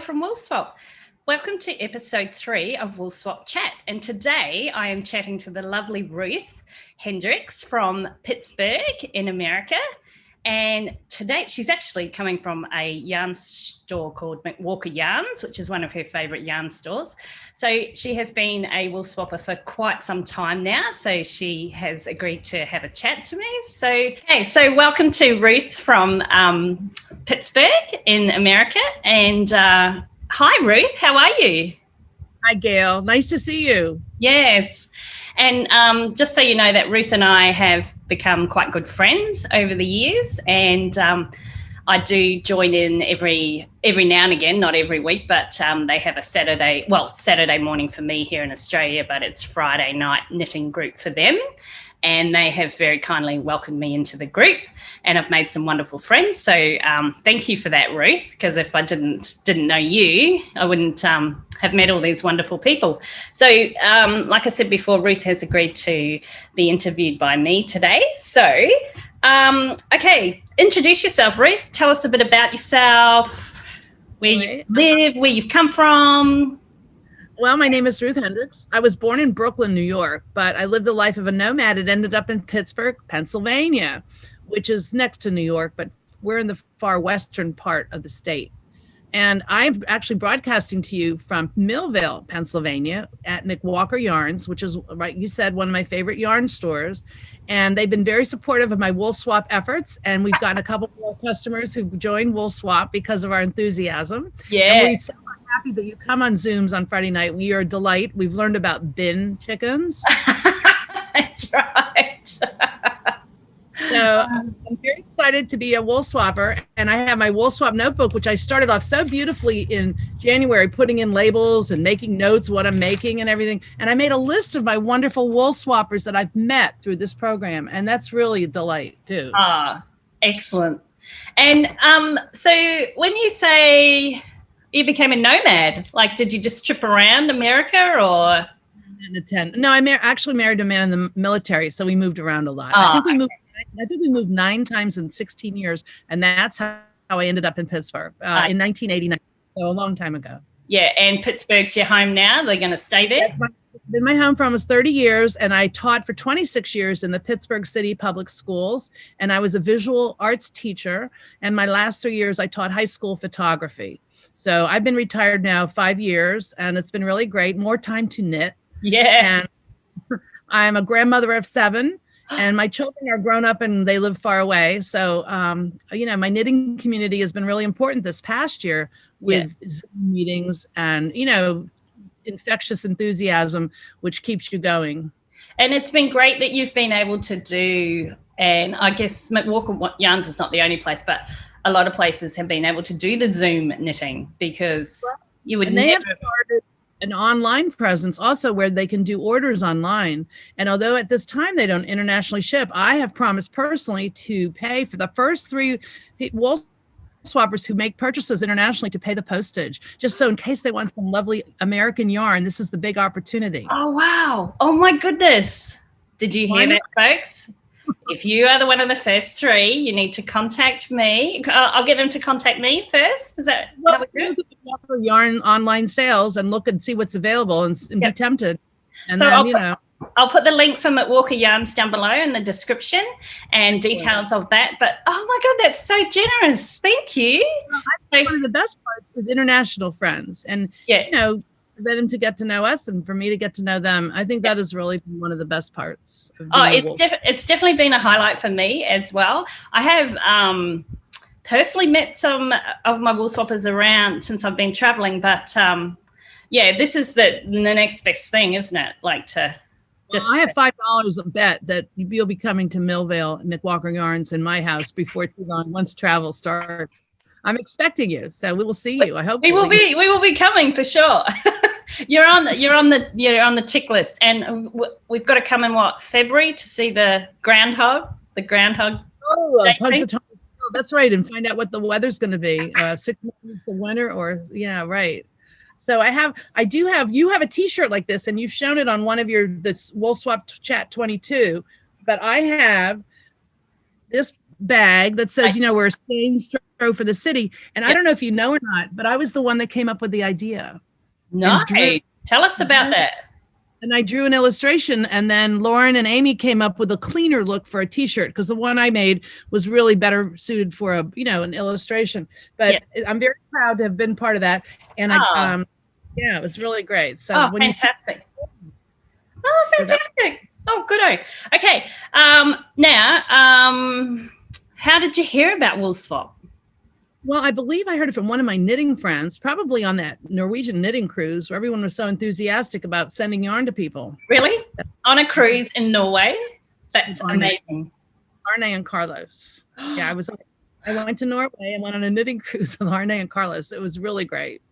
from Woolswap. Welcome to episode 3 of Woolswap Chat. And today I am chatting to the lovely Ruth Hendricks from Pittsburgh in America. And today she's actually coming from a yarn store called McWalkers Yarns, which is one of her favourite yarn stores. So she has been a Woolswapper for quite some time now. So she has agreed to have a chat to me. So welcome to Ruth from Pittsburgh in America. And hi, Ruth. How are you? Hi, Gail. Nice to see you. Yes. And just so you know that Ruth and I have become quite good friends over the years, and I do join in every now and again, not every week, but they have a Saturday morning for me here in Australia, but it's Friday night knitting group for them. And they have very kindly welcomed me into the group, and I've made some wonderful friends. So thank you for that, Ruth, because if I didn't know you, I wouldn't have met all these wonderful people. So like I said before, Ruth has agreed to be interviewed by me today. So, okay, introduce yourself, Ruth. Tell us a bit about yourself, where you live, where you've come from. Well, my name is Ruth Hendricks. I was born in Brooklyn, New York, but I lived the life of a nomad. It ended up in Pittsburgh, Pennsylvania, which is next to New York, but we're in the far western part of the state. And I'm actually broadcasting to you from Millville, Pennsylvania at McWalkers Yarns, which is, right, you said, one of my favorite yarn stores. And they've been very supportive of my Woolswap efforts. And we've gotten a couple more customers who joined Woolswap because of our enthusiasm. Yeah. And we're so happy that you come on Zooms on Friday night. We are a delight. We've learned about bin chickens. That's right. So I'm very excited to be a Woolswapper, and I have my Woolswap notebook, which I started off so beautifully in January, putting in labels and making notes, what I'm making and everything. And I made a list of my wonderful Woolswappers that I've met through this program, and that's really a delight too. Ah, excellent. And so when you say you became a nomad, like, did you just trip around America or? No, I actually married a man in the military, so we moved around a lot. I think we moved 9 times in 16 years, and that's how I ended up in Pittsburgh in 1989, so a long time ago. Yeah, and Pittsburgh's your home now? They're going to stay there? Been my home for almost 30 years, and I taught for 26 years in the Pittsburgh City Public Schools, and I was a visual arts teacher, and my last 3 years I taught high school photography. So I've been retired now 5 years, and it's been really great. More time to knit. Yeah. And I'm a grandmother of 7. And my children are grown up and they live far away. So, my knitting community has been really important this past year with Zoom meetings and, infectious enthusiasm, which keeps you going. And it's been great that you've been able to do, and I guess McWalkers Yarns is not the only place, but a lot of places have been able to do the Zoom knitting because you would never. Have started an online presence also where they can do orders online. And although at this time they don't internationally ship, I have promised personally to pay for the first 3 Woolswappers who make purchases internationally to pay the postage, just so in case they want some lovely American yarn, this is the big opportunity. Oh, wow. Oh, my goodness. Did you hear that, folks? If you are one of the first 3, you need to contact me. I'll get them to contact me first. Is that how we do it? Look at yarn online sales and look and see what's available and be tempted. And so then, I'll put the link for McWalkers Yarns down below in the description and details of that. But, oh, my God, that's so generous. Thank you. Well, I think one of the best parts is international friends. And, for them to get to know us and for me to get to know them. I think that is really one of the best parts. It's definitely been a highlight for me as well. I have personally met some of my Woolswappers around since I've been traveling, but this is the next best thing, isn't it? Like to just. Well, I have $5 a bet that you'll be coming to Millville and McWalkers Yarns in my house before too long once travel starts. I'm expecting you, so we will see you. I hope we will be coming for sure. You're on the tick list, and we've got to come in February to see the groundhog. Oh, that's right, and find out what the weather's going to be. 6 months of winter, right. So you have a T-shirt like this, and you've shown it on one of this Woolswap Chat 22. But I have this bag that says, we're a stone's throw for the city. And I don't know if you know or not, but I was the one that came up with the idea. Nice. Tell us about that. And I drew an illustration, and then Lauren and Amy came up with a cleaner look for a T-shirt, because the one I made was really better suited for an illustration. But I'm very proud to have been part of that. And it was really great. So fantastic. Fantastic. Oh, good. Okay. Now, how did you hear about Woolswap? Well, I believe I heard it from one of my knitting friends, probably on that Norwegian knitting cruise where everyone was so enthusiastic about sending yarn to people. Really? On a cruise in Norway? That's amazing. Arne and Carlos. Yeah, I went to Norway and went on a knitting cruise with Arne and Carlos. It was really great.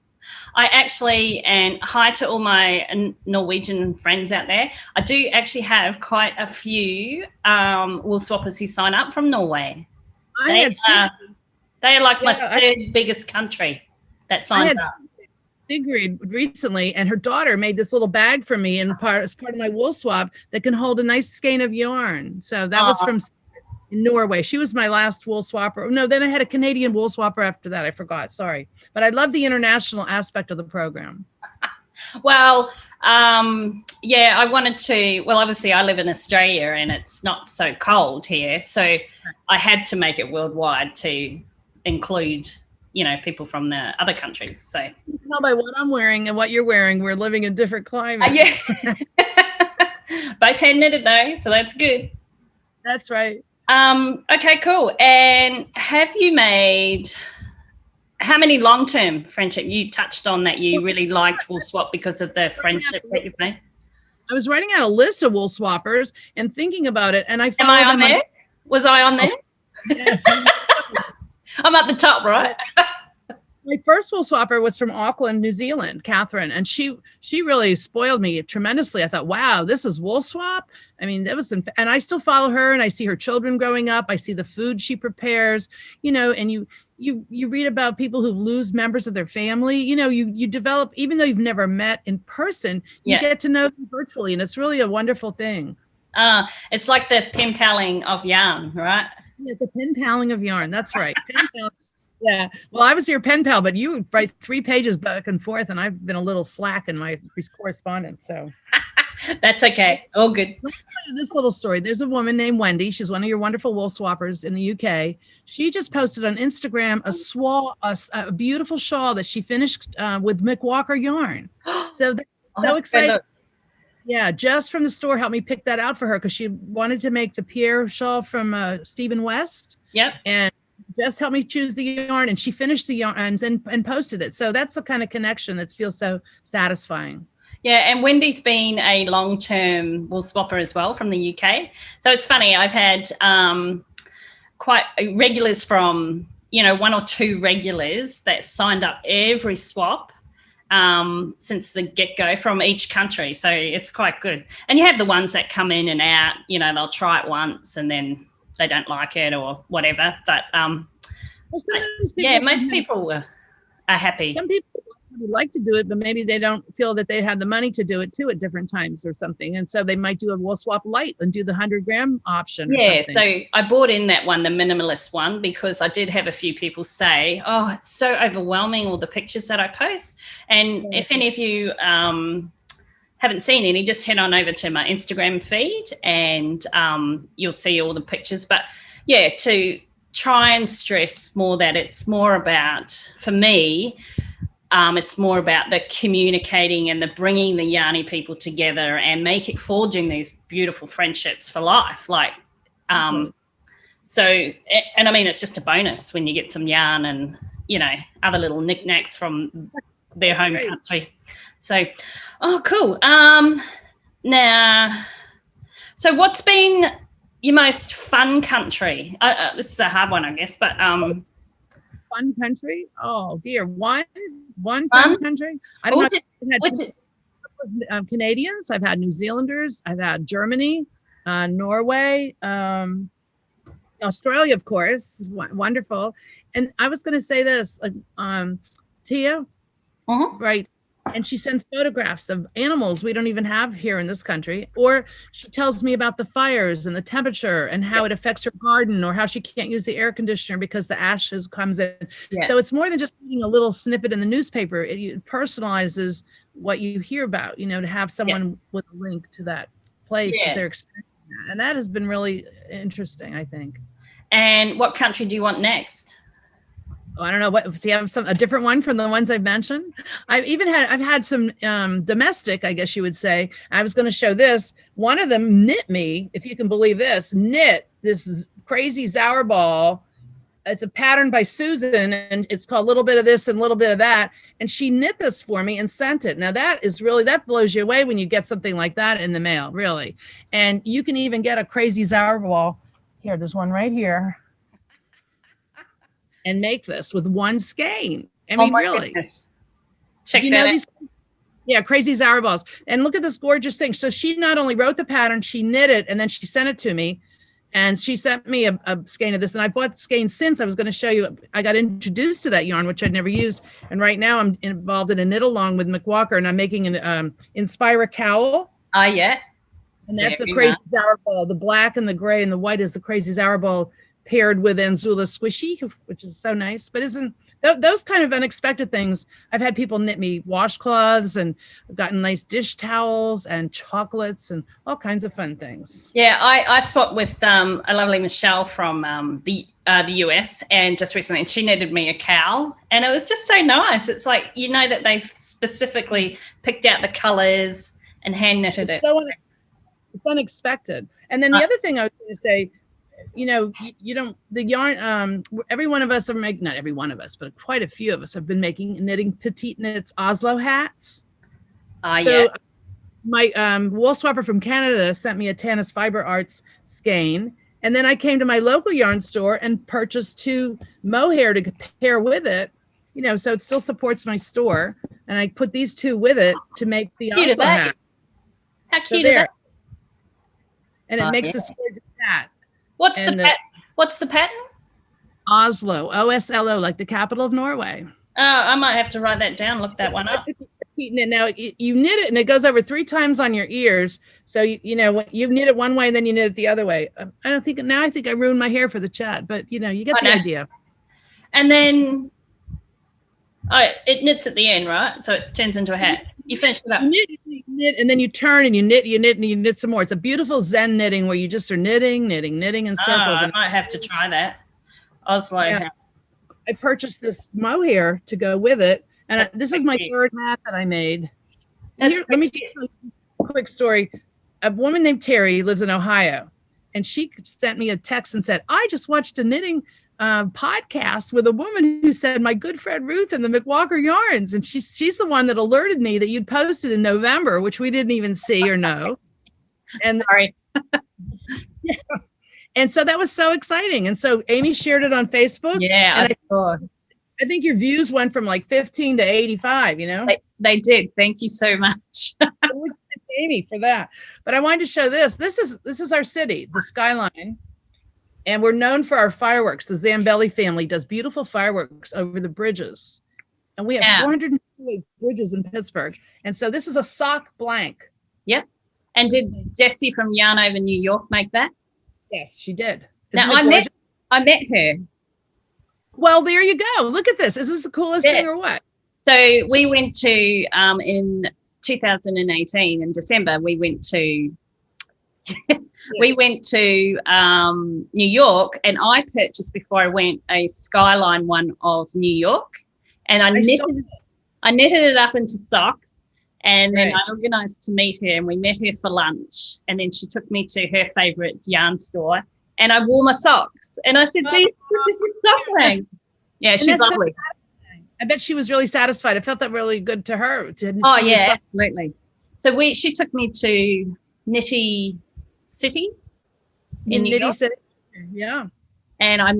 And hi to all my Norwegian friends out there. I do actually have quite a few Woolswappers who sign up from Norway. They're like my third biggest country that signs up. Sigrid recently, and her daughter made this little bag for me as part of my Woolswap that can hold a nice skein of yarn. So that was from Norway. She was my last Woolswapper. No, then I had a Canadian Woolswapper after that. I forgot. Sorry. But I love the international aspect of the program. Well, I wanted to, obviously I live in Australia and it's not so cold here. So I had to make it worldwide to include, people from the other countries. So you can tell by what I'm wearing and what you're wearing, we're living in different climates. Both hand knitted though, so that's good. That's right. Okay, cool. And have you made how many long-term friendship? You touched on that you really liked Woolswap because of the friendship that you've made. I was writing out a list of Woolswappers and thinking about it, and I found Am I on there? Was I on there? Yes. I'm at the top, right? My first Woolswapper was from Auckland, New Zealand, Catherine, and she really spoiled me tremendously. I thought, wow, this is Woolswap. I mean, and I still follow her, and I see her children growing up. I see the food she prepares, and you read about people who lose members of their family. You develop, even though you've never met in person, you get to know them virtually, and it's really a wonderful thing. It's like the penpaling of yarn, right? Yeah, the penpaling of yarn. That's right. Yeah. Well, I was your pen pal, but you write 3 pages back and forth, and I've been a little slack in my correspondence. So that's okay. All good. Let's tell you this little story. There's a woman named Wendy. She's one of your wonderful Woolswappers in the UK. She just posted on Instagram a beautiful shawl that she finished with McWalkers Yarn. So so excited. Yeah, just from the store helped me pick that out for her because she wanted to make the Pierre shawl from Stephen West. Yep. And just helped me choose the yarn, and she finished the yarn and posted it. So that's the kind of connection that feels so satisfying. Yeah, and Wendy's been a long-term Woolswapper as well from the UK. So it's funny, I've had quite regulars from, 1 or 2 regulars that signed up every swap since the get-go from each country. So it's quite good. And you have the ones that come in and out, they'll try it once and then they don't like it or whatever. But most people are happy. Some people would like to do it, but maybe they don't feel that they have the money to do it too at different times or something. And so they might do a Woolswap Light and do the 100-gram option. Yeah, so I bought in that one, the minimalist one, because I did have a few people say, oh, it's so overwhelming, all the pictures that I post. And if any of you haven't seen any, just head on over to my Instagram feed and you'll see all the pictures. But yeah, to try and stress more that it's more about, for me, it's more about the communicating and the bringing the yarny people together and forging these beautiful friendships for life. So, and I mean, it's just a bonus when you get some yarn and, other little knickknacks from their home country. So, oh, cool. Now, so what's been your most fun country? This is a hard one, I guess, but fun country. Oh dear, one fun country. I don't know. Canadians. I've had New Zealanders. I've had Germany, Norway, Australia, of course. Wonderful. And I was going to say this, Tia, right? And she sends photographs of animals we don't even have here in this country. Or she tells me about the fires and the temperature and how it affects her garden, or how she can't use the air conditioner because the ashes comes in. Yeah. So it's more than just reading a little snippet in the newspaper. It personalizes what you hear about, to have someone with a link to that place that they're experiencing that. And that has been really interesting, I think. And what country do you want next? I don't know what. See, I have a different one from the ones I've mentioned. I've had some domestic, I guess you would say. I was going to show this. One of them knit me, if you can believe this, this crazy Zauer ball. It's a pattern by Susan, and it's called Little Bit of This and a Little Bit of That. And she knit this for me and sent it. Now that blows you away when you get something like that in the mail, really. And you can even get a crazy Zauer ball. Here, there's one right here. And make this with one skein. I mean, really. Goodness. Check that out. These crazy Zauer balls. And look at this gorgeous thing. So she not only wrote the pattern, she knit it, and then she sent it to me. And she sent me a skein of this. And I bought skeins since. I was going to show you. I got introduced to that yarn, which I'd never used. And right now I'm involved in a knit along with McWalker, and I'm making an Inspire cowl. Yeah. And that's a crazy Zauer ball. The black and the gray and the white is the crazy Zauer ball, paired with Anzula Squishy, which is so nice. But isn't those kind of unexpected things? I've had people knit me washcloths, and I've gotten nice dish towels and chocolates and all kinds of fun things. Yeah, I spoke with a lovely Michelle from the US, and just recently, and she knitted me a cowl, and it was just so nice. It's like, that they've specifically picked out the colors and hand knitted it. It's unexpected. And then the other thing I was going to say, the yarn, every one of us not every one of us, but quite a few of us have been knitting petite knits Oslo hats. So my Woolswapper from Canada sent me a Tanis Fiber Arts skein. And then I came to my local yarn store and purchased 2 mohair to pair with it, so it still supports my store. And I put these 2 with it to make the Oslo hat. How cute is that? And it makes this gorgeous hat. What's the pattern? Oslo, OSLO, like the capital of Norway. Oh, I might have to write that down. Look that one up. Now you knit it, and it goes over 3 times on your ears. So you knit it one way, and then you knit it the other way. I think I ruined my hair for the chat, but you get the idea. And then, it knits at the end, right? So it turns into a hat. You finish it up. You knit, and then you turn and you knit, and you knit some more. It's a beautiful Zen knitting where you just are knitting in circles. I might have to try that. Oslo hat. I purchased this mohair to go with it, and this is my 3rd hat that I made. Let me tell you a quick story. A woman named Terry lives in Ohio, and she sent me a text and said, "I just watched a knitting podcast with a woman who said, my good friend Ruth and the McWalkers Yarns." And she's the one that alerted me that you'd posted in November, which we didn't even see or know. And sorry. And so that was so exciting. And so Amy shared it on Facebook. Yeah, I saw. I think your views went from like 15 to 85, They did. Thank you so much. Amy for that. But I wanted to show this. This is our city, the skyline. And we're known for our fireworks. The Zambelli family does beautiful fireworks over the bridges. And we have 458 bridges in Pittsburgh. And so this is a sock blank. Yep. And did Jessie from Yarn Over New York make that? Yes, she did. Now, I met her. Well, there you go. Look at this. Is this the coolest thing or what? So we went to, in 2018, in December, we went to... We went to New York, and I purchased before I went a Skyline one of New York, and I knitted it up into socks, and then I organised to meet her, and we met her for lunch, and then she took me to her favourite yarn store, and I wore my socks, and I said, "This is your sock ring." Yeah, she's lovely. I bet she was really satisfied. I felt that really good to her. Absolutely. So she took me to Nitty City in New York. City. Yeah. And I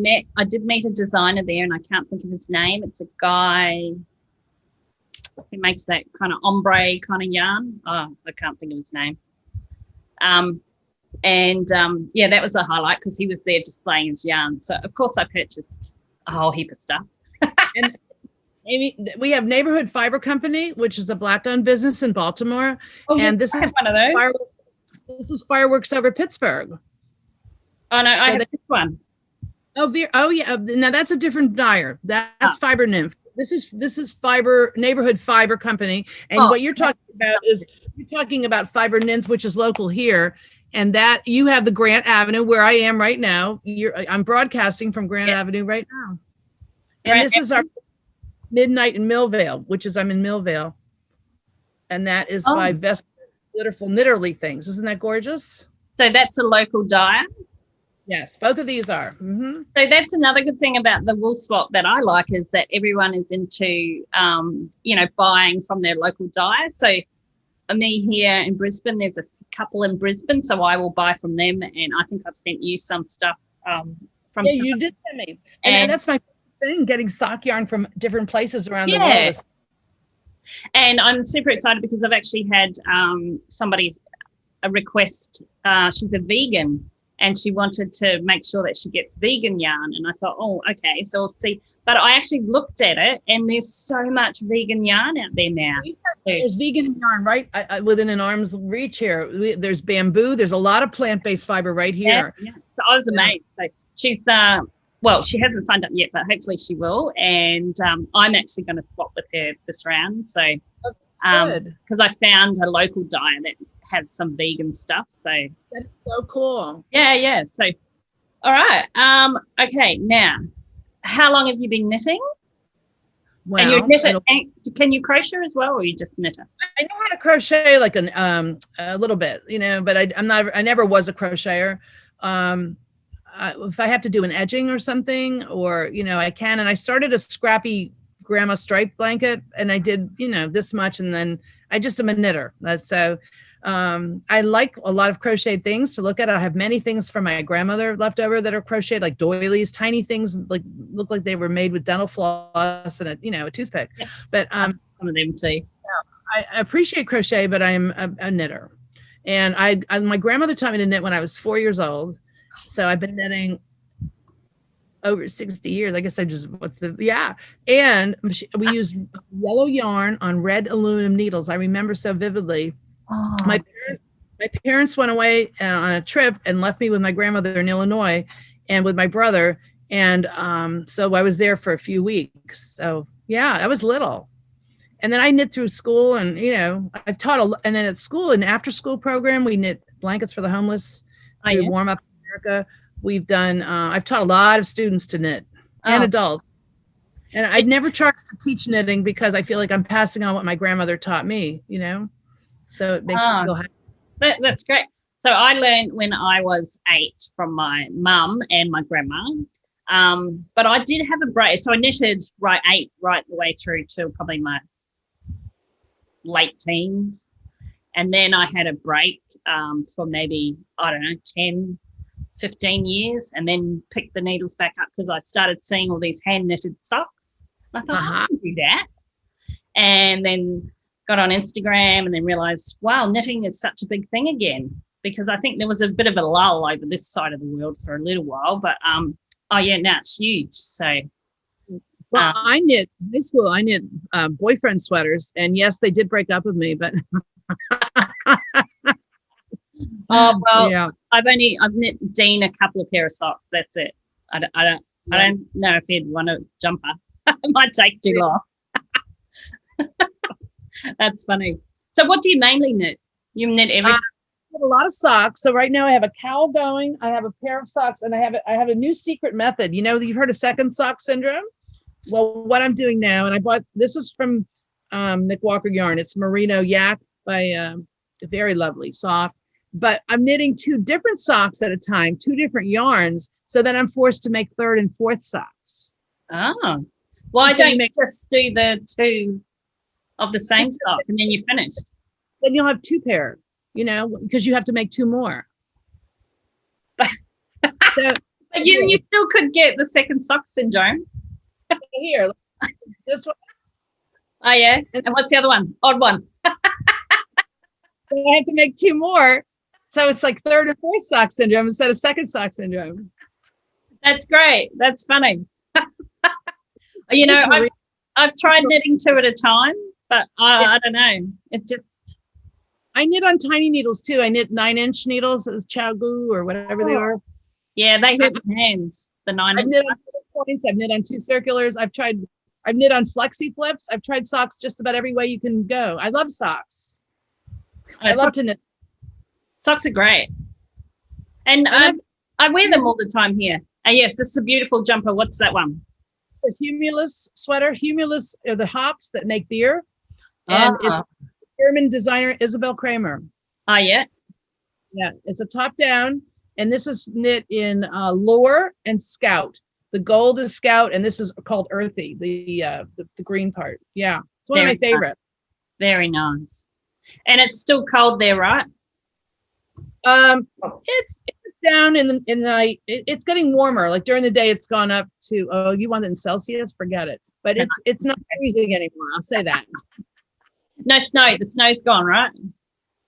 did meet a designer there, and I can't think of his name. It's a guy who makes that kind of ombre kind of yarn. Oh, I can't think of his name. That was a highlight because he was there displaying his yarn. So of course I purchased a whole heap of stuff. Amy, we have Neighborhood Fiber Company, which is a Black-owned business in Baltimore. Oh, and yes, this I is have one of those. This is Fireworks Over Pittsburgh. Oh no, I have this one. Oh, yeah. Now that's a different dyer. That's Fiber Nymph. This is Fiber Neighborhood Fiber Company, and what you're talking about is Fiber Nymph, which is local here, and that you have the Grant Avenue where I am right now. I'm broadcasting from Grant Avenue right now, and this is our Midnight in Millvale, which is I'm in Millvale, and that is by Vesper Beautiful Knitterly Things. Isn't that gorgeous? So that's a local dyer. Yes, both of these are. Mm-hmm. So that's another good thing about the wool swap that I like, is that everyone is into, buying from their local dyer. So me here in Brisbane, there's a couple in Brisbane, so I will buy from them. And I think I've sent you some stuff from. Yeah, you did send me. And that's my thing, getting sock yarn from different places around the world. And I'm super excited because I've actually had somebody a request. She's a vegan. And she wanted to make sure that she gets vegan yarn. And I thought, oh, okay, so we'll see. But I actually looked at it, and there's so much vegan yarn out there now. There's vegan yarn right within an arm's reach here. There's bamboo. There's a lot of plant-based fiber right here. Yeah. So I was amazed. So she's, she hasn't signed up yet, but hopefully she will. And I'm actually going to swap with her this round. So because I found a local dyer that has some vegan stuff. So that's so cool. Yeah. So, all right. Okay. Now, how long have you been knitting? Well, and you're knitter. Can you crochet as well, or you just knitter? I know how to crochet like a little bit, but I never was a crocheter. If I have to do an edging or something, or I can. And I started a scrappy grandma stripe blanket, and I did this much, and then I just am a knitter. I like a lot of crocheted things to look at. I have many things from my grandmother left over that are crocheted, like doilies, tiny things like look like they were made with dental floss and a toothpick. Yeah. But some of them too. Yeah, I appreciate crochet, but I'm a knitter, and my grandmother taught me to knit when I was 4 years old, so I've been knitting over 60 years. I guess and we used yellow yarn on red aluminum needles. I remember so vividly. Oh. My parents went away on a trip and left me with my grandmother in Illinois and with my brother. And so I was there for a few weeks. So yeah, I was little. And then I knit through school, and I've taught and then at school, an after school program, we knit blankets for the homeless. We warm up America. We've done, I've taught a lot of students to knit and adults. And I've never charged to teach knitting because I feel like I'm passing on what my grandmother taught me, So it makes me feel happy. That's great. So I learned when I was 8 from my mum and my grandma. But I did have a break. So I knitted right the way through to probably my late teens. And then I had a break for maybe, 10-15 years, and then picked the needles back up because I started seeing all these hand knitted socks. I thought, I can do that. And then got on Instagram and then realized, wow, knitting is such a big thing again, because I think there was a bit of a lull over this side of the world for a little while, but now it's huge. So I knit in high school. I knit boyfriend sweaters, and yes, they did break up with me, but yeah. I've knit Dean a couple of pair of socks. That's it. I don't know if he'd want a jumper. It might take too long. That's funny. So what do you mainly knit? You knit everything? I have a lot of socks. So right now I have a cowl going. I have a pair of socks, and I have a new secret method. You've heard of second sock syndrome? Well, what I'm doing now, and I bought, this is from McWalkers Yarn. It's merino yak by very lovely, soft. But I'm knitting 2 different socks at a time, 2 different yarns. So then I'm forced to make 3rd and 4th socks. Oh, why don't you just do the 2 of the same sock and then you're finished? Then you'll have 2 pair, because you have to make 2 more. But you still could get the second sock syndrome. Here, this one. Oh yeah, and what's the other one? Odd one. So I have to make 2 more. So it's like 3rd and 4th sock syndrome instead of second sock syndrome. That's great. That's funny. I I've tried knitting 2 at a time, but I don't know. It just. I knit on tiny needles too. I knit 9-inch needles, Chagu or whatever they are. Yeah, they hurt my hands. The 9-inch. I've knit on 2 points. I've knit on 2 circulars. I've knit on flexi flips. I've tried socks just about every way you can go. I love socks. I love to knit. Socks are great. And I wear them all the time here. Yes, this is a beautiful jumper. What's that one? It's a Humulus sweater. Humulus are the hops that make beer. And it's German designer Isabel Kramer. Oh, yeah? Yeah, it's a top down. And this is knit in Lure and Scout. The gold is Scout, and this is called Earthy, the green part. Yeah, it's one of my favorites. Very nice. And it's still cold there, right? It's down in the night. It's getting warmer. Like during the day, it's gone up to. Oh, you want it in Celsius? Forget it. But it's not freezing anymore. I'll say that. No snow. The snow's gone, right?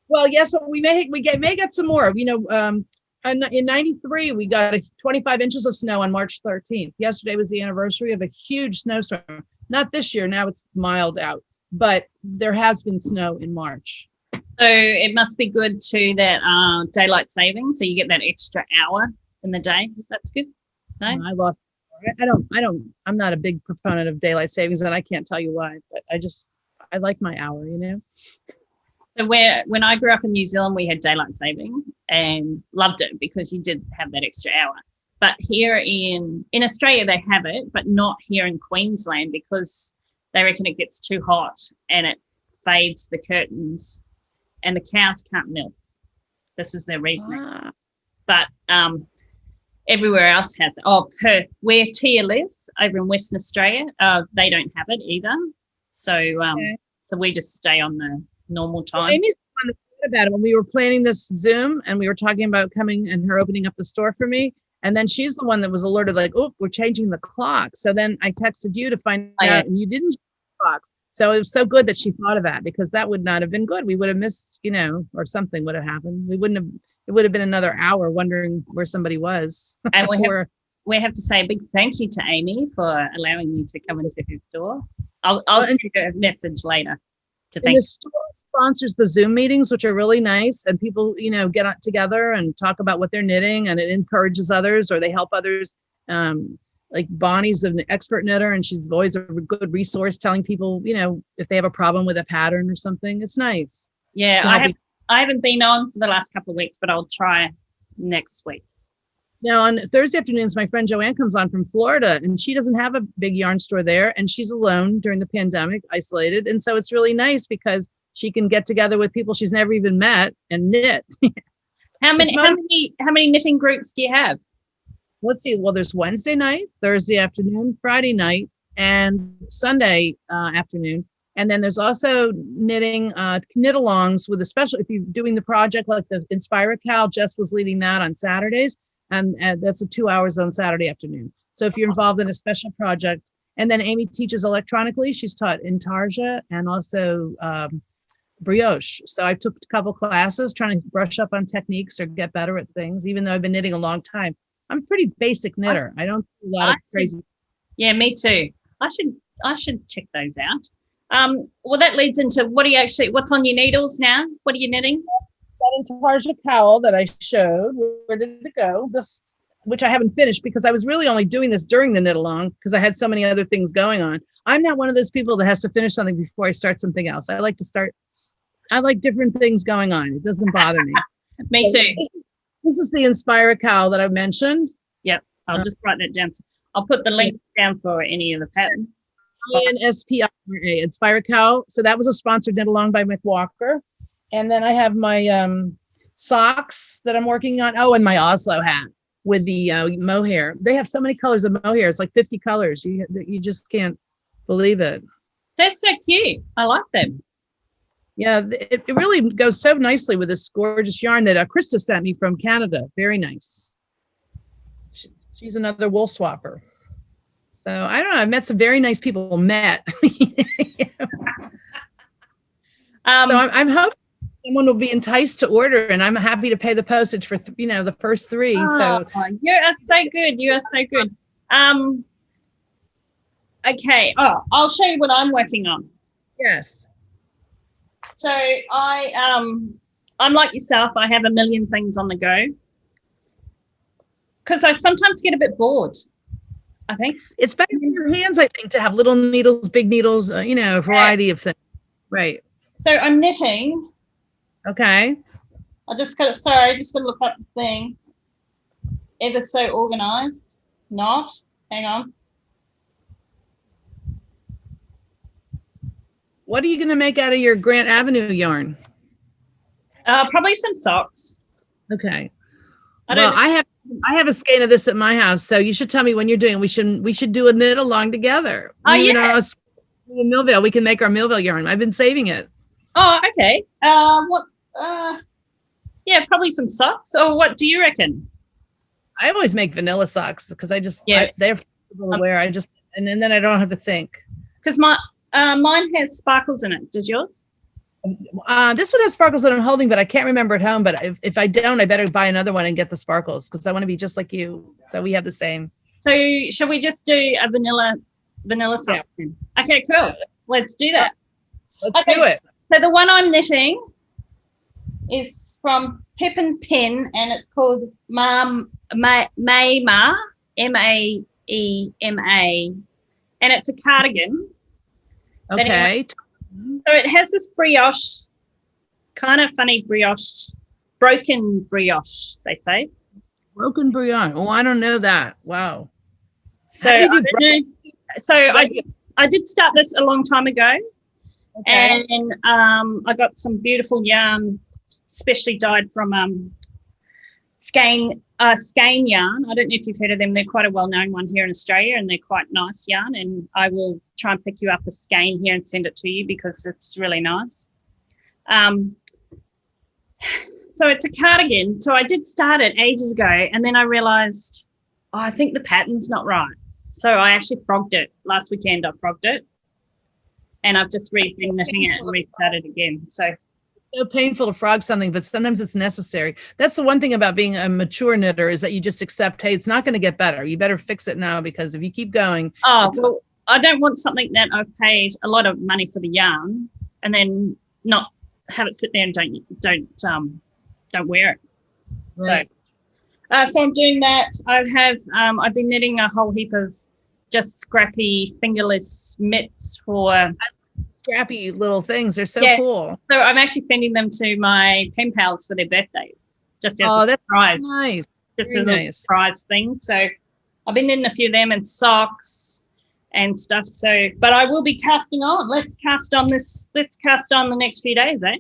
Well, yes, but we may get some more. You know, in '93, we got 25 inches of snow on March 13th. Yesterday was the anniversary of a huge snowstorm. Not this year. Now it's mild out, but there has been snow in March. So it must be good too that daylight saving. So you get that extra hour in the day. That's good. No? I'm not a big proponent of daylight savings, and I can't tell you why, but I like my hour, you know. So when I grew up in New Zealand, we had daylight saving and loved it because you did have that extra hour. But here in Australia, they have it, but not here in Queensland because they reckon it gets too hot and it fades the curtains and the cows can't milk. This is their reasoning. But everywhere else has it. Oh, Perth, where Tia lives over in Western Australia, they don't have it either. So so we just stay on the normal time. Well, Amy's the one that about it when we were planning this Zoom and we were talking about coming and her opening up the store for me. And then she's the one that was alerted, like, oh, we're changing the clock. So then I texted you to find out, and you didn't change the clocks. So it was so good that she thought of that because that would not have been good. We would have missed, you know, or something would have happened. It would have been another hour wondering where somebody was. And we have to say a big thank you to Amy for allowing you to come into her store. I'll send you a message later. And the store sponsors the Zoom meetings, which are really nice. And people, you know, get together and talk about what they're knitting, and it encourages others or they help others. Like Bonnie's an expert knitter, and she's always a good resource telling people, you know, if they have a problem with a pattern or something. It's nice. Yeah, I haven't been on for the last couple of weeks, but I'll try next week. Now, on Thursday afternoons, my friend Joanne comes on from Florida, and she doesn't have a big yarn store there, and she's alone during the pandemic, isolated. And so it's really nice because she can get together with people she's never even met and knit. How many knitting groups do you have? Let's see. Well, there's Wednesday night, Thursday afternoon, Friday night, and Sunday afternoon. And then there's also knitting knit-alongs with if you're doing the project like the Inspire a Cal, Jess was leading that on Saturdays. And that's 2 hours on Saturday afternoon. So if you're involved in a special project, and then Amy teaches electronically. She's taught Intarsia and also brioche. So I took a couple classes trying to brush up on techniques or get better at things, even though I've been knitting a long time. I'm a pretty basic knitter. I don't do a lot of crazy. Yeah, me too. I should check those out. Well, that leads into what's on your needles now? What are you knitting? That Intarsia cowl that I showed, where did it go? Which I haven't finished because I was really only doing this during the knit along because I had so many other things going on. I'm not one of those people that has to finish something before I start something else. I like different things going on. It doesn't bother me. Me too. This is the Inspire cowl that I mentioned. Yep. I'll just write that down. I'll put the link down for any of the patterns. INSPIRA, Inspire cowl. So that was a sponsored knit along by McWalker. And then I have my socks that I'm working on. Oh, and my Oslo hat with the mohair. They have so many colors of mohair. It's like 50 colors. You just can't believe it. They're so cute. I like them. Yeah, it really goes so nicely with this gorgeous yarn that Krista sent me from Canada. Very nice. She's another Woolswapper. So I don't know. I've met some very nice people. So I'm hoping someone will be enticed to order, and I'm happy to pay the postage for the first 3. Oh, so you are so good. You are so good. Okay. Oh, I'll show you what I'm working on. Yes. So I'm like yourself. I have a million things on the go because I sometimes get a bit bored. I think It's better for your hands, I think, to have little needles, big needles, a variety of things. Right. So I'm knitting. Okay. I just got to look up the thing. Ever so organized. Not. Hang on. What are you going to make out of your Grant Avenue yarn? Probably some socks. Okay. I have a skein of this at my house, so you should tell me when you're doing. We should do a knit along together. Oh, yeah. In Millville, we can make our Millville yarn. I've been saving it. Oh, okay. Yeah, probably some socks. Or what do you reckon? I always make vanilla socks because they're flexible to wear. And then I don't have to think. Because mine has sparkles in it. Does yours? This one has sparkles that I'm holding, but I can't remember at home. But if I don't, I better buy another one and get the sparkles because I want to be just like you. So we have the same. So shall we just do a vanilla socks? Yeah. Okay, cool. Let's do that. Let's do it. So the one I'm knitting is from Pip and Pen, and it's called Maema, Maema, and it's a cardigan. Okay. So it has this brioche, kind of funny brioche, broken brioche, they say. Broken brioche. Oh, I don't know that. Wow. So I did start this a long time ago. Okay. And I got some beautiful yarn, specially dyed from skein yarn. I don't know if you've heard of them. They're quite a well-known one here in Australia, and they're quite nice yarn. And I will try and pick you up a skein here and send it to you because it's really nice. So it's a cardigan. So I did start it ages ago, and then I realised, I think the pattern's not right. So I actually frogged it. Last weekend I frogged it, and I've just been knitting it and restarted again. So painful to frog something, but sometimes it's necessary. That's the one thing about being a mature knitter is that you just accept, hey, it's not going to get better. You better fix it now because if you keep going. Oh, well, I don't want something that I've paid a lot of money for the yarn and then not have it sit there and don't wear it. Right. So I'm doing that. I've been knitting a whole heap of just scrappy fingerless mitts for scrappy little things. They're so cool. So I'm actually sending them to my pen pals for their birthdays. Just as a surprise. Nice. Just a little surprise thing. So I've been knitting a few of them and socks and stuff. So, but I will be casting on. Let's cast on the next few days, eh?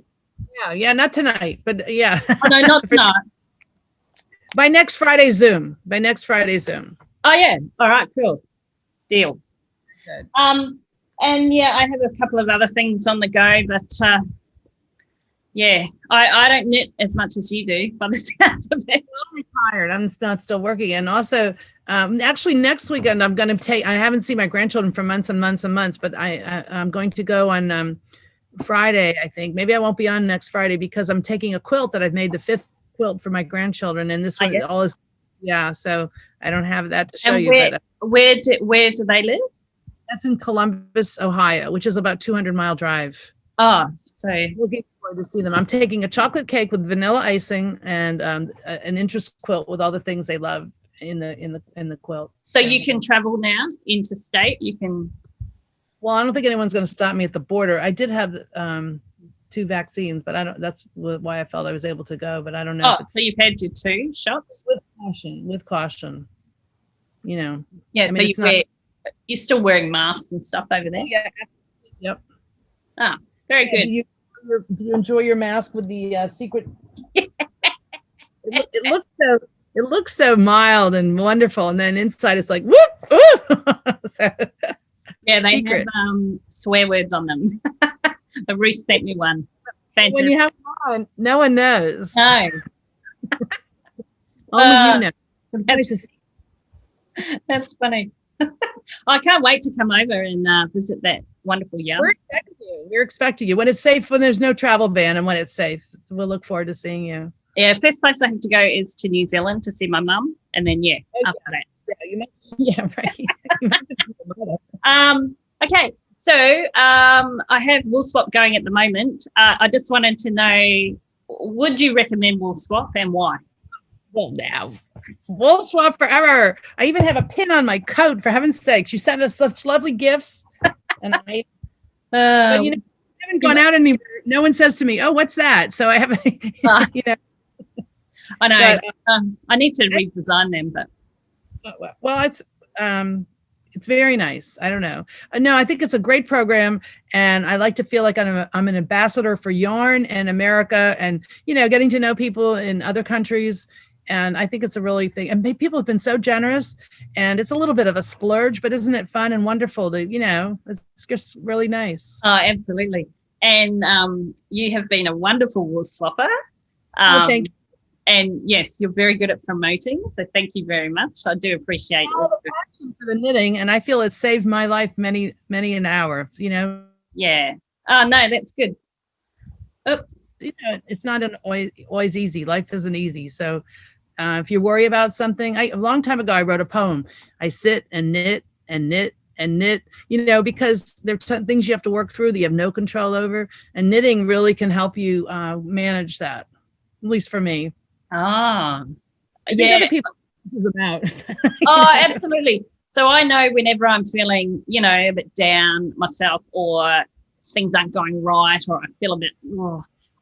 Yeah, not tonight, but yeah. Oh, no, not tonight. By next Friday's Zoom. Oh yeah. All right, cool. Deal. Good. And yeah, I have a couple of other things on the go, but I don't knit as much as you do by the sound of it. I'm retired. I'm not still working. And also, actually next weekend, I haven't seen my grandchildren for months and months and months, but I'm going to go on Friday, I think. Maybe I won't be on next Friday because I'm taking a quilt that I've made, the 5th quilt for my grandchildren. And this one all is, so I don't have that to show you. Where do they live? That's in Columbus, Ohio, which is about 200-mile drive. Oh, so looking forward to see them. I'm taking a chocolate cake with vanilla icing and an interest quilt with all the things they love in the quilt. So you can travel now interstate. You can. Well, I don't think anyone's going to stop me at the border. I did have 2 vaccines, but I don't. That's why I felt I was able to go. But I don't know. So you've had your 2 shots with caution. Yeah. I mean, so you're still wearing masks and stuff over there? Yeah. Yep. Ah, very good. Do you enjoy your mask with the secret? It looks so mild and wonderful, and then inside it's like whoop. They have swear words on them. The Ruth sent me one. Fantastic. When you have one, no one knows. No. Only you know. That's funny. I can't wait to come over and visit that wonderful yarn. We're expecting you when it's safe, when there's no travel ban, and when it's safe. We'll look forward to seeing you. Yeah, first place I have to go is to New Zealand to see my mum, and then after that. you must, yeah, right. You must be your mother. Okay, so I have Woolswap going at the moment. I just wanted to know, would you recommend Woolswap and why? Well, now, Woolswap forever. I even have a pin on my coat, for heaven's sakes. You sent us such lovely gifts. And I, but, you know, I haven't gone out anywhere. No one says to me, oh, what's that? So I haven't, you know. I know. But, I need to redesign them, but. Well, it's very nice. I don't know. No, I think it's a great program, and I like to feel like I'm an ambassador for yarn and America, and you know, getting to know people in other countries. And I think it's a really thing. And people have been so generous, and it's a little bit of a splurge, but isn't it fun and wonderful to, you know, it's just really nice. Oh, absolutely. And you have been a wonderful Woolswapper. Thank you. And yes, you're very good at promoting. So thank you very much. I do appreciate all the passion for the knitting, and I feel it saved my life many an hour. You know. Yeah. Oh no, that's good. Oops. You know, it's not always easy. Life isn't easy. So if you worry about something, a long time ago I wrote a poem. I sit and knit and knit and knit. You know, because there are things you have to work through that you have no control over, and knitting really can help you manage that. At least for me. Ah, yeah. Other people, this is about. Oh, absolutely. So I know whenever I'm feeling, you know, a bit down myself, or things aren't going right, or I feel a bit,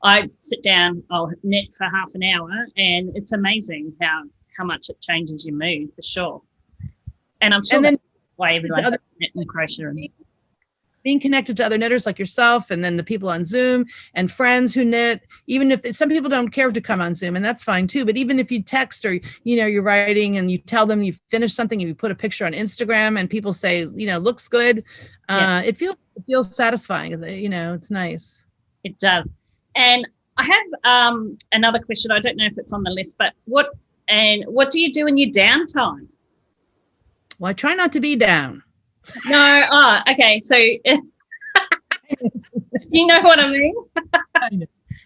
I sit down, I'll knit for half an hour, and it's amazing how much it changes your mood, for sure. And I'm sure that's why everyone has knit and crochet. Being connected to other knitters like yourself, and then the people on Zoom and friends who knit, even if some people don't care to come on Zoom, and that's fine too. But even if you text, or, you know, you're writing and you tell them you've finished something, and you put a picture on Instagram and people say, you know, looks good. It feels satisfying. You know, it's nice. It does. And I have another question. I don't know if it's on the list, but what do you do in your downtime? Well, I try not to be down. No, okay. So you know what I mean?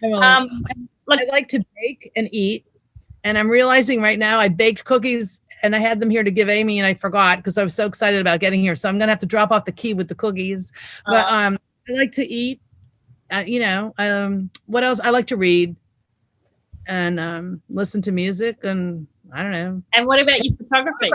I like to bake and eat, and I'm realizing right now I baked cookies and I had them here to give Amy, and I forgot because I was so excited about getting here. So I'm gonna have to drop off the key with the cookies. But I like to eat. You know, what else? I like to read and listen to music, and I don't know. And what about your photography?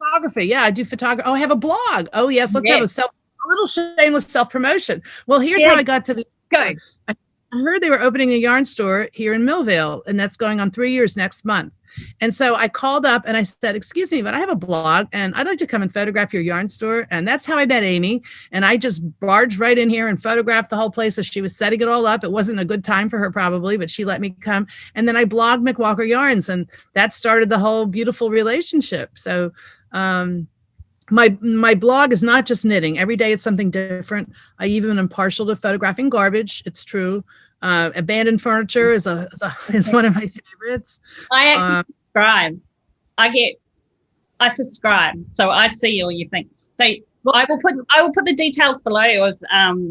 Photography, yeah, I do photography. Oh, I have a blog. Oh, yes, let's have a little shameless self-promotion. Well, here's how I got to the go. I heard they were opening a yarn store here in Millvale, and that's going on 3 years next month. And so I called up and I said, excuse me, but I have a blog and I'd like to come and photograph your yarn store. And that's how I met Amy. And I just barged right in here and photographed the whole place as she was setting it all up. It wasn't a good time for her probably, but she let me come. And then I blogged McWalkers Yarns, and that started the whole beautiful relationship. So my blog is not just knitting. Every day it's something different. I even am partial to photographing garbage. It's true. Abandoned furniture is one of my favorites. I actually subscribe. I subscribe, so I see all your things. So I will put the details below of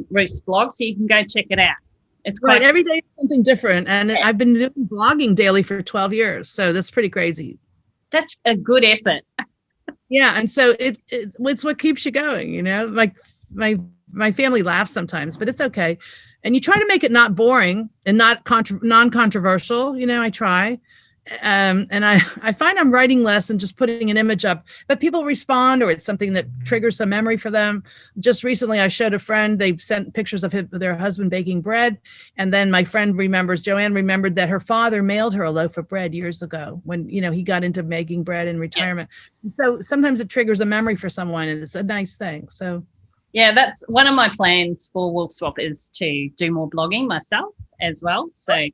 Ruth's blog, so you can go check it out. It's quite every day is something different, and I've been doing blogging daily for 12 years, so that's pretty crazy. That's a good effort. Yeah, and so it's what keeps you going, you know. Like my family laughs sometimes, but it's okay. And you try to make it not boring and not non-controversial. You know, I try. And I find I'm writing less and just putting an image up, but people respond, or it's something that triggers some memory for them. Just recently, I showed a friend, they sent pictures of their husband baking bread. And then my friend Joanne remembered that her father mailed her a loaf of bread years ago when, you know, he got into making bread in retirement. Yeah. So sometimes it triggers a memory for someone, and it's a nice thing. So. Yeah, that's one of my plans for Woolswap, is to do more blogging myself as well. So,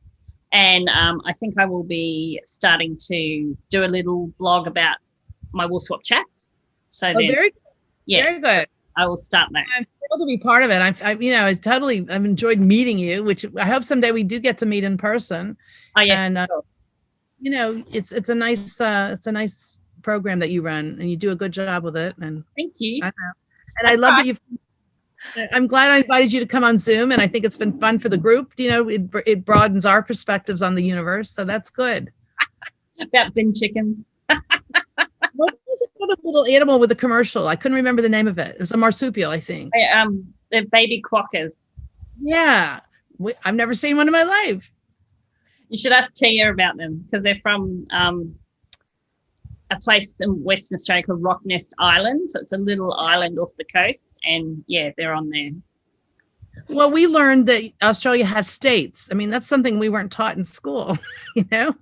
and I think I will be starting to do a little blog about my Woolswap chats. So very good. I will start that. I'm thrilled to be part of it. I've enjoyed meeting you, which I hope someday we do get to meet in person. Oh yes. And you know, it's a nice program that you run, and you do a good job with it. And thank you. I know. And I love that I'm glad I invited you to come on Zoom, and I think it's been fun for the group. You know, it broadens our perspectives on the universe, so that's good. About bin chickens. What is it The little animal with the commercial. I couldn't remember the name of it. It was a marsupial, I think. The baby quackers. Yeah. I've never seen one in my life. You should ask Tia about them because they're from a place in Western Australia called Rock Nest Island. So it's a little island off the coast, and yeah, they're on there. Well, we learned that Australia has states. I mean, that's something we weren't taught in school, you know?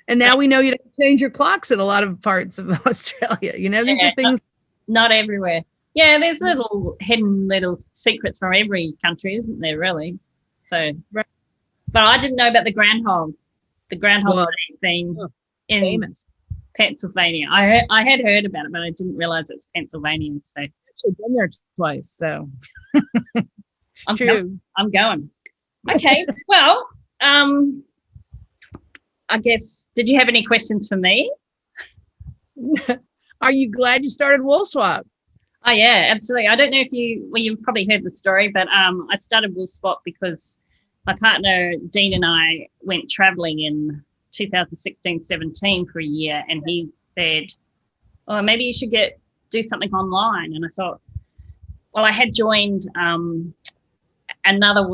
And now we know you don't change your clocks in a lot of parts of Australia. You know, these are things. Not everywhere. Yeah, there's little hidden little secrets from every country, isn't there, really? So, right. But I didn't know about the groundhog thing in famous. Pennsylvania. I had heard about it, but I didn't realize it's Pennsylvania. So I've actually been there twice. So I'm going. Okay. Well, I guess, did you have any questions for me? Are you glad you started Woolswap? Oh yeah, absolutely. I don't know if you've probably heard the story, but I started Woolswap because my partner Dean and I went traveling in 2016-17 for a year, and he said, "Oh, maybe you should do something online." And I thought, well, I had joined another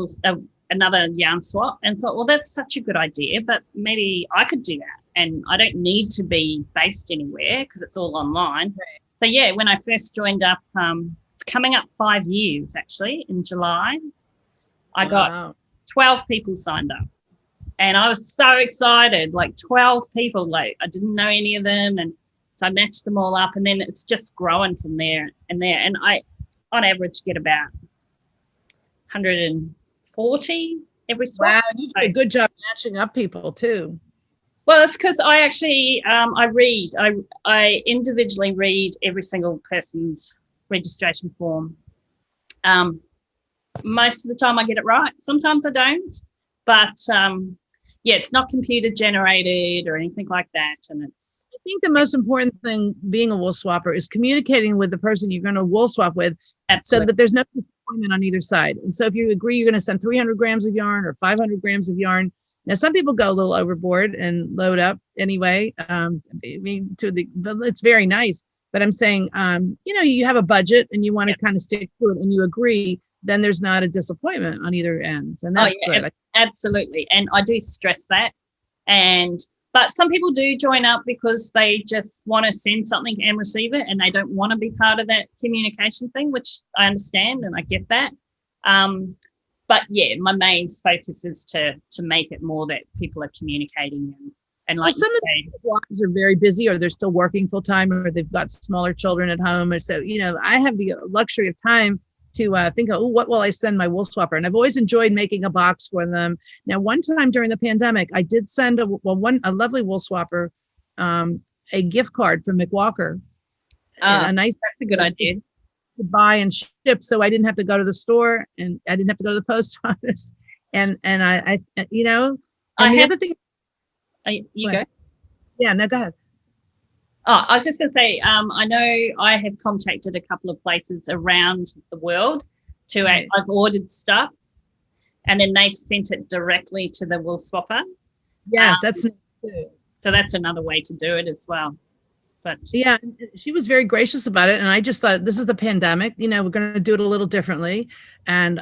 yarn swap and thought, well, that's such a good idea, but maybe I could do that, and I don't need to be based anywhere because it's all online. Right. So yeah, when I first joined up, it's coming up 5 years actually in July. I got 12 people signed up, and I was so excited. Like 12 people, like I didn't know any of them, and so I matched them all up, and then it's just growing from there. And I, on average, get about 140 every swap. Wow, you did a good job matching up people too. Well, it's because I actually I individually read every single person's registration form. Most of the time I get it right. Sometimes I don't, but yeah, it's not computer generated or anything like that. And I think the most important thing being a wool swapper is communicating with the person you're going to wool swap with. Absolutely. So that there's no disappointment on either side. And so if you agree you're going to send 300 grams of yarn or 500 grams of yarn. Now, some people go a little overboard and load up anyway. But it's very nice. But I'm saying, you have a budget and you want to kind of stick to it and you agree, then there's not a disappointment on either end. And that's good. Absolutely. And I do stress that. But some people do join up because they just want to send something and receive it, and they don't want to be part of that communication thing, which I understand and I get that. But yeah, my main focus is to make it more that people are communicating and like some of these lives are very busy, or they're still working full time, or they've got smaller children at home, and so I have the luxury of time to think, what will I send my Woolswapper? And I've always enjoyed making a box for them. Now, one time during the pandemic, I did send a lovely Woolswapper a gift card from McWalker. That's a good idea. To buy and ship, so I didn't have to go to the store and I didn't have to go to the post office. And I the other thing. You go. Yeah, no, go ahead. Oh, I was just going to say, I know I have contacted a couple of places around the world I've ordered stuff, and then they sent it directly to the Woolswapper. Yes, that's so that's another way to do it as well. But yeah, she was very gracious about it. And I just thought, this is the pandemic, we're going to do it a little differently. And,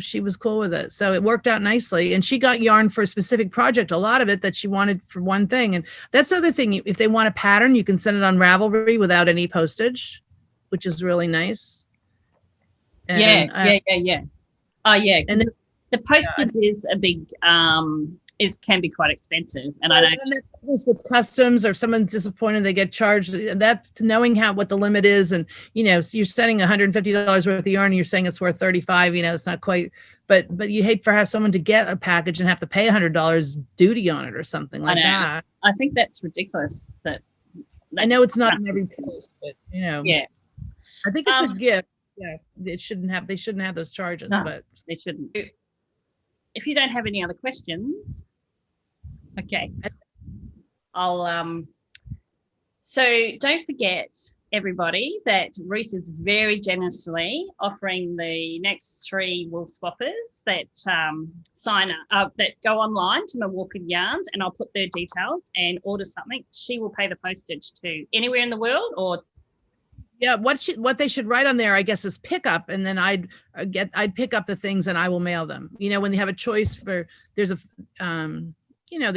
she was cool with it. So it worked out nicely. And she got yarn for a specific project, a lot of it that she wanted for one thing. And that's the other thing. If they want a pattern, you can send it on Ravelry without any postage, which is really nice. And, yeah. Oh, yeah. And the postage is a big... can be quite expensive, and I don't. This with customs, or if someone's disappointed, they get charged. That knowing what the limit is, and so you're sending $150 worth of yarn, and you're saying it's worth $35. It's not quite, but you hate for have someone to get a package and have to pay $100 duty on it or something like that. I think that's ridiculous. I know it's not in every case, but yeah, I think it's a gift. Yeah, they shouldn't have those charges, but they shouldn't. If you don't have any other questions, okay, I'll so don't forget everybody that Ruth is very generously offering the next 3 Woolswappers that sign up, that go online to McWalkers Yarns, and I'll put their details and order something. She will pay the postage to anywhere in the world, or yeah, what they should write on there, I guess, is pickup, and then I'd pick up the things and I will mail them. You know, when they have a choice for, there's a, you know,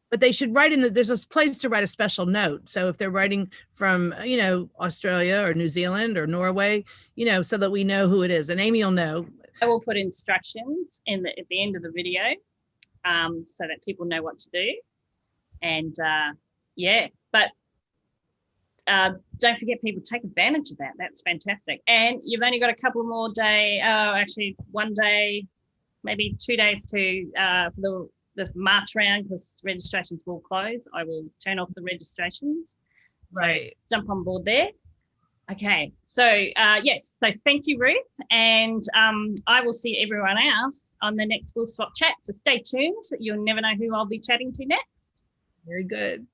but they should write there's a place to write a special note. So if they're writing from, you know, Australia or New Zealand or Norway, you know, so that we know who it is, and Amy will know. I will put instructions at the end of the video, so that people know what to do. And yeah, but don't forget, people, take advantage of that. That's fantastic. And you've only got a couple more days, actually 1 day, maybe 2 days to for the March round, because registrations will close. I will turn off the registrations. Right. So jump on board there. Okay. So yes. So thank you, Ruth, and I will see everyone else on the next Woolswap Chat. So stay tuned. You'll never know who I'll be chatting to next. Very good.